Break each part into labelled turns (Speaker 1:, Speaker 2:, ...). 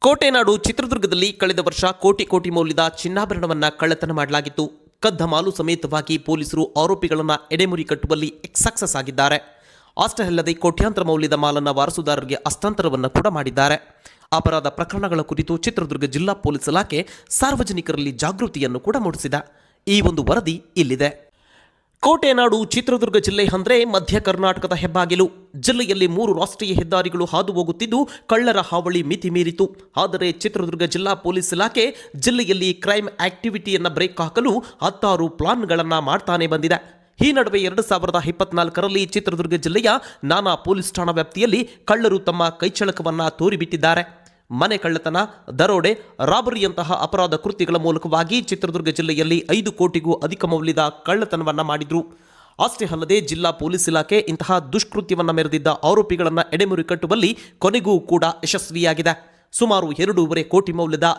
Speaker 1: ಕೋಟೆನಾಡು ಚಿತ್ರದುರ್ಗದಲ್ಲಿ ಕಳೆದ ವರ್ಷ ಕೋಟಿ ಮೌಲ್ಯದ ಚಿನ್ನಾಭರಣವನ್ನು ಕಳ್ಳತನ ಮಾಡಲಾಗಿತ್ತು. ಕದ್ದ ಮಾಲು ಸಮೇತವಾಗಿ ಪೊಲೀಸರು ಆರೋಪಿಗಳನ್ನು ಎಡೆಮುರಿ ಕಟ್ಟುವಲ್ಲಿ ಸಕ್ಸಸ್ ಆಗಿದ್ದಾರೆ. ಅಷ್ಟೇ ಅಲ್ಲದೆ ಕೋಟ್ಯಾಂತರ ಮೌಲ್ಯದ ಮಾಲನ್ನು ವಾರಸುದಾರರಿಗೆ ಹಸ್ತಾಂತರವನ್ನು ಕೂಡ ಮಾಡಿದ್ದಾರೆ. ಅಪರಾಧ ಪ್ರಕರಣಗಳ ಕುರಿತು ಚಿತ್ರದುರ್ಗ ಜಿಲ್ಲಾ ಪೊಲೀಸ್ ಇಲಾಖೆ ಸಾರ್ವಜನಿಕರಲ್ಲಿ ಜಾಗೃತಿಯನ್ನು ಕೂಡ ಮೂಡಿಸಿದೆ. ಈ ಒಂದು ವರದಿ ಇಲ್ಲಿದೆ. ಕೋಟೆನಾಡು ಚಿತ್ರದುರ್ಗ ಜಿಲ್ಲೆ ಅಂದರೆ ಮಧ್ಯ ಕರ್ನಾಟಕದ ಹೆಬ್ಬಾಗಿಲು. ಜಿಲ್ಲೆಯಲ್ಲಿ 3 ರಾಷ್ಟ್ರೀಯ ಹೆದ್ದಾರಿಗಳು ಹಾದು ಹೋಗುತ್ತಿದ್ದು ಕಳ್ಳರ ಹಾವಳಿ ಮಿತಿ ಮೀರಿತು. ಆದರೆ ಚಿತ್ರದುರ್ಗ ಜಿಲ್ಲಾ ಪೊಲೀಸ್ ಇಲಾಖೆ ಜಿಲ್ಲೆಯಲ್ಲಿ ಕ್ರೈಮ್ ಆಕ್ಟಿವಿಟಿಯನ್ನು ಬ್ರೇಕ್ ಹಾಕಲು 10 ಪ್ಲಾನ್ಗಳನ್ನು ಮಾಡ್ತಾನೆ ಬಂದಿದೆ. ಈ ನಡುವೆ 2024ರಲ್ಲಿ ಚಿತ್ರದುರ್ಗ ಜಿಲ್ಲೆಯ ನಾನಾ ಪೊಲೀಸ್ ಠಾಣಾ ವ್ಯಾಪ್ತಿಯಲ್ಲಿ ಕಳ್ಳರು ತಮ್ಮ ಕೈಚಳಕವನ್ನು ತೋರಿಬಿಟ್ಟಿದ್ದಾರೆ. ಮನೆ ಕಳ್ಳತನ, ದರೋಡೆ, ರಾಬರಿಯಂತಹ ಅಪರಾಧ ಕೃತ್ಯಗಳ ಮೂಲಕವಾಗಿ ಚಿತ್ರದುರ್ಗ ಜಿಲ್ಲೆಯಲ್ಲಿ 5 ಕೋಟಿಗೂ ಅಧಿಕ ಮೌಲ್ಯದ ಕಳ್ಳತನವನ್ನು ಮಾಡಿದ್ರು. ಅಷ್ಟೇ ಅಲ್ಲದೆ ಜಿಲ್ಲಾ ಪೊಲೀಸ್ ಇಲಾಖೆ ಇಂತಹ ದುಷ್ಕೃತ್ಯವನ್ನು ಮೆರೆದಿದ್ದ ಆರೋಪಿಗಳನ್ನು ಎಡೆಮುರಿ ಕಟ್ಟುವಲ್ಲಿ ಕೊನೆಗೂ ಕೂಡ ಯಶಸ್ವಿಯಾಗಿದೆ. ಸುಮಾರು 2.5 ಕೋಟಿ ಮೌಲ್ಯದ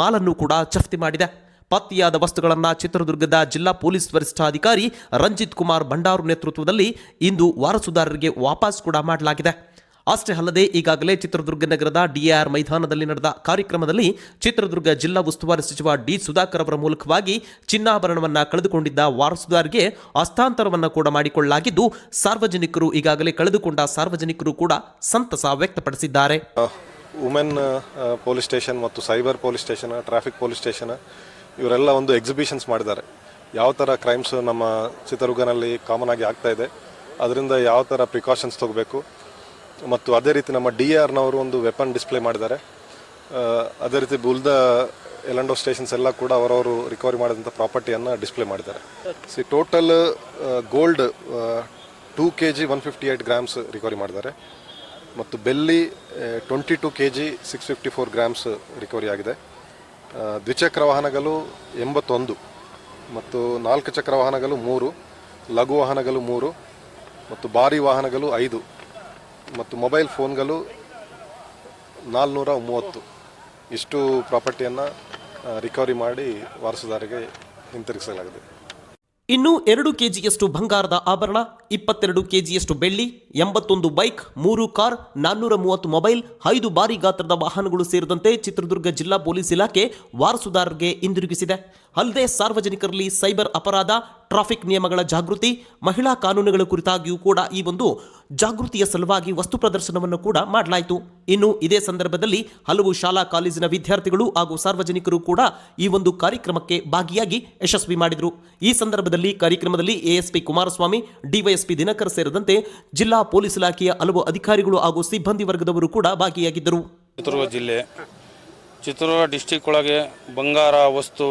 Speaker 1: ಮಾಲನ್ನು ಕೂಡ ಜಪ್ತಿ ಮಾಡಿದೆ. ಪತ್ತೆಯಾದ ವಸ್ತುಗಳನ್ನು ಚಿತ್ರದುರ್ಗದ ಜಿಲ್ಲಾ ಪೊಲೀಸ್ ವರಿಷ್ಠಾಧಿಕಾರಿ ರಂಜಿತ್ ಕುಮಾರ್ ಭಂಡಾರು ನೇತೃತ್ವದಲ್ಲಿ ಇಂದು ವಾರಸುದಾರರಿಗೆ ವಾಪಸ್ ಕೂಡ ಮಾಡಲಾಗಿದೆ. ಅಷ್ಟೇ ಅಲ್ಲದೆ ಈಗಾಗಲೇ ಚಿತ್ರದುರ್ಗ ನಗರದ DAR ಮೈದಾನದಲ್ಲಿ ನಡೆದ ಕಾರ್ಯಕ್ರಮದಲ್ಲಿ ಚಿತ್ರದುರ್ಗ ಜಿಲ್ಲಾ ಉಸ್ತುವಾರಿ ಸಚಿವ ಡಿ ಸುಧಾಕರ್ ಅವರ ಮೂಲಕವಾಗಿ ಚಿನ್ನಾಭರಣವನ್ನು ಕಳೆದುಕೊಂಡಿದ್ದ ವಾರಸುದಾರರಿಗೆ ಹಸ್ತಾಂತರವನ್ನು ಕೂಡ ಮಾಡಿಕೊಳ್ಳಲಾಗಿದ್ದು, ಸಾರ್ವಜನಿಕರು ಈಗಾಗಲೇ ಕಳೆದುಕೊಂಡ ಸಾರ್ವಜನಿಕರು ಕೂಡ ಸಂತಸ ವ್ಯಕ್ತಪಡಿಸಿದ್ದಾರೆ.
Speaker 2: ವುಮೆನ್ ಪೊಲೀಸ್ ಸ್ಟೇಷನ್ ಮತ್ತು cyber police station, traffic police station ಇವರೆಲ್ಲ ಒಂದು ಎಕ್ಸಿಬಿಷನ್ಸ್ ಮಾಡಿದ್ದಾರೆ. ಯಾವ ಥರ ಕ್ರೈಮ್ಸ್ ನಮ್ಮ ಚಿತ್ರದುರ್ಗನಲ್ಲಿ ಕಾಮನ್ ಆಗಿ ಆಗ್ತಾ ಇದೆ, ಅದರಿಂದ ಯಾವ ಥರ ಪ್ರಿಕಾಷನ್ಸ್ ತಗೋಬೇಕು, ಮತ್ತು ಅದೇ ರೀತಿ ನಮ್ಮ DARನವರು ಒಂದು ವೆಪನ್ ಡಿಸ್ಪ್ಲೇ ಮಾಡಿದ್ದಾರೆ. ಅದೇ ರೀತಿ ಉಳಿದ ಎಲ್ಲಂಡೋ ಸ್ಟೇಷನ್ಸ್ ಎಲ್ಲ ಕೂಡ ಅವರವರು ರಿಕವರಿ ಮಾಡಿದಂಥ ಪ್ರಾಪರ್ಟಿಯನ್ನು ಡಿಸ್ಪ್ಲೇ ಮಾಡಿದ್ದಾರೆ. Total gold 2 kg 158 grams recovery ಮಾಡಿದ್ದಾರೆ, ಮತ್ತು ಬೆಳ್ಳಿ 22 kg 654 ಗ್ರಾಮ್ಸ್ ರಿಕವರಿ ಆಗಿದೆ. ದ್ವಿಚಕ್ರ ವಾಹನಗಳು 81, ಮತ್ತು 4 ಚಕ್ರ ವಾಹನಗಳು 3, ಲಘು ವಾಹನಗಳು 3, ಮತ್ತು ಭಾರಿ ವಾಹನಗಳು 5, ಮತ್ತು ಮೊಬೈಲ್ ಫೋನ್ಗಳು 430 ಇಷ್ಟು ಪ್ರಾಪರ್ಟಿಯನ್ನು ರಿಕವರಿ ಮಾಡಿ ವಾರಸುದಾರರಿಗೆ ಹಿಂತಿರುಗಿಸಲಾಗಿದೆ.
Speaker 1: ಇನ್ನು 2 kgಯಷ್ಟು ಬಂಗಾರದ ಆಭರಣ, 22 kgಯಷ್ಟು ಬೆಳ್ಳಿ, 81 ಬೈಕ್, 3 ಕಾರ್, 430 ಮೊಬೈಲ್, 5 ಭಾರಿ ಗಾತ್ರದ ವಾಹನಗಳು ಸೇರಿದಂತೆ ಚಿತ್ರದುರ್ಗ ಜಿಲ್ಲಾ ಪೊಲೀಸ್ ಇಲಾಖೆ ವಾರಸುದಾರರಿಗೆ ಹಿಂದಿರುಗಿಸಿದೆ. ಅಲ್ಲದೆ ಸಾರ್ವಜನಿಕರಲ್ಲಿ ಸೈಬರ್ ಅಪರಾಧ, ಟ್ರಾಫಿಕ್ ನಿಯಮಗಳ ಜಾಗೃತಿ, ಮಹಿಳಾ ಕಾನೂನುಗಳ ಕುರಿತಾಗಿಯೂ ಕೂಡ ಈ ಒಂದು ಜಾಗೃತಿಯ ಸಲುವಾಗಿ ವಸ್ತು ಪ್ರದರ್ಶನವನ್ನು ಕೂಡ ಮಾಡಲಾಯಿತು. ಇನ್ನು ಇದೇ ಸಂದರ್ಭದಲ್ಲಿ ಹಲವು ಶಾಲಾ ಕಾಲೇಜಿನ ವಿದ್ಯಾರ್ಥಿಗಳು ಹಾಗೂ ಸಾರ್ವಜನಿಕರು ಕೂಡ ಈ ಒಂದು ಕಾರ್ಯಕ್ರಮಕ್ಕೆ ಭಾಗಿಯಾಗಿ ಯಶಸ್ವಿ ಮಾಡಿದರು. ಈ ಸಂದರ್ಭದಲ್ಲಿ ಕಾರ್ಯಕ್ರಮದಲ್ಲಿ ASP ಕುಮಾರಸ್ವಾಮಿ, DYSP ದಿನಕರ್ ಸೇರಿದಂತೆ ಜಿಲ್ಲಾ ಪೊಲೀಸ್ ಇಲಾಖೆಯ ಹಲವು ಅಧಿಕಾರಿಗಳು ಹಾಗೂ ಸಿಬ್ಬಂದಿ ವರ್ಗದವರು ಕೂಡ ಭಾಗಿಯಾಗಿದ್ದರು.
Speaker 3: ಚಿತ್ರದುರ್ಗ ಜಿಲ್ಲೆ, ಚಿತ್ರದುರ್ಗ ಡಿಸ್ಟಿಕ್ ಒಳಗೆ ಬಂಗಾರ ವಸ್ತು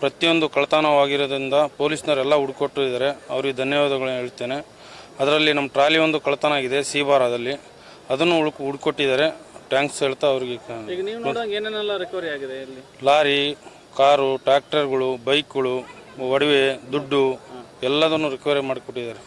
Speaker 3: ಪ್ರತಿಯೊಂದು ಕಳ್ಳತನವಾಗಿರೋದ್ರಿಂದ ಪೊಲೀಸ್ನವರೆಲ್ಲ ಹುಡುಕೊಟ್ಟಿದ್ದಾರೆ. ಅವರಿಗೆ ಧನ್ಯವಾದಗಳನ್ನ ಹೇಳ್ತೇನೆ. ಅದರಲ್ಲಿ ನಮ್ಮ ಟ್ರಾಲಿ ಒಂದು ಕಳ್ಳತನ ಆಗಿದೆ ಸೀಬಾರದಲ್ಲಿ, ಅದನ್ನು ಹುಡುಕೊಟ್ಟಿದ್ದಾರೆ. ಟ್ಯಾಂಕ್ಸ್ ಹೇಳ್ತಾ ಅವರಿಗೆ.
Speaker 4: ಈಗ ನೀವು ನೋಡಿದಾಗ ಏನೇನೆಲ್ಲ ರಿಕವರಿ ಆಗಿದೆ ಇಲ್ಲಿ?
Speaker 3: ಲಾರಿ, ಕಾರು, ಟ್ರ್ಯಾಕ್ಟರ್ಗಳು, ಬೈಕ್ಗಳು, ಒಡವೆ, ದುಡ್ಡು ಎಲ್ಲದನ್ನು ರಿಕವರಿ ಮಾಡಿಕೊಟ್ಟಿದ್ದಾರೆ.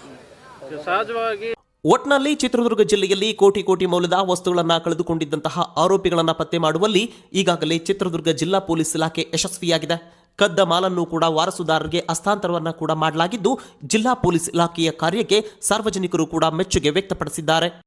Speaker 4: ಸಹಜವಾಗಿ
Speaker 1: ಒಟ್ನಲ್ಲಿ ಚಿತ್ರದುರ್ಗ ಜಿಲ್ಲೆಯಲ್ಲಿ ಕೋಟಿ ಮೌಲ್ಯದ ವಸ್ತುಗಳನ್ನು ಕಳೆದುಕೊಂಡಿದ್ದಂತಹ ಆರೋಪಿಗಳನ್ನು ಪತ್ತೆ ಮಾಡುವಲ್ಲಿ ಈಗಾಗಲೇ ಚಿತ್ರದುರ್ಗ ಜಿಲ್ಲಾ ಪೊಲೀಸ್ ಇಲಾಖೆ ಯಶಸ್ವಿಯಾಗಿದೆ. ಕದ್ದ ಮಾಲನ್ನು ಕೂಡ ವಾರಸುದಾರರಿಗೆ ಹಸ್ತಾಂತರವನ್ನು ಕೂಡ ಮಾಡಲಾಗಿದ್ದು, ಜಿಲ್ಲಾ ಪೊಲೀಸ್ ಇಲಾಖೆಯ ಕಾರ್ಯಕ್ಕೆ ಸಾರ್ವಜನಿಕರು ಕೂಡ ಮೆಚ್ಚುಗೆ ವ್ಯಕ್ತಪಡಿಸಿದ್ದಾರೆ.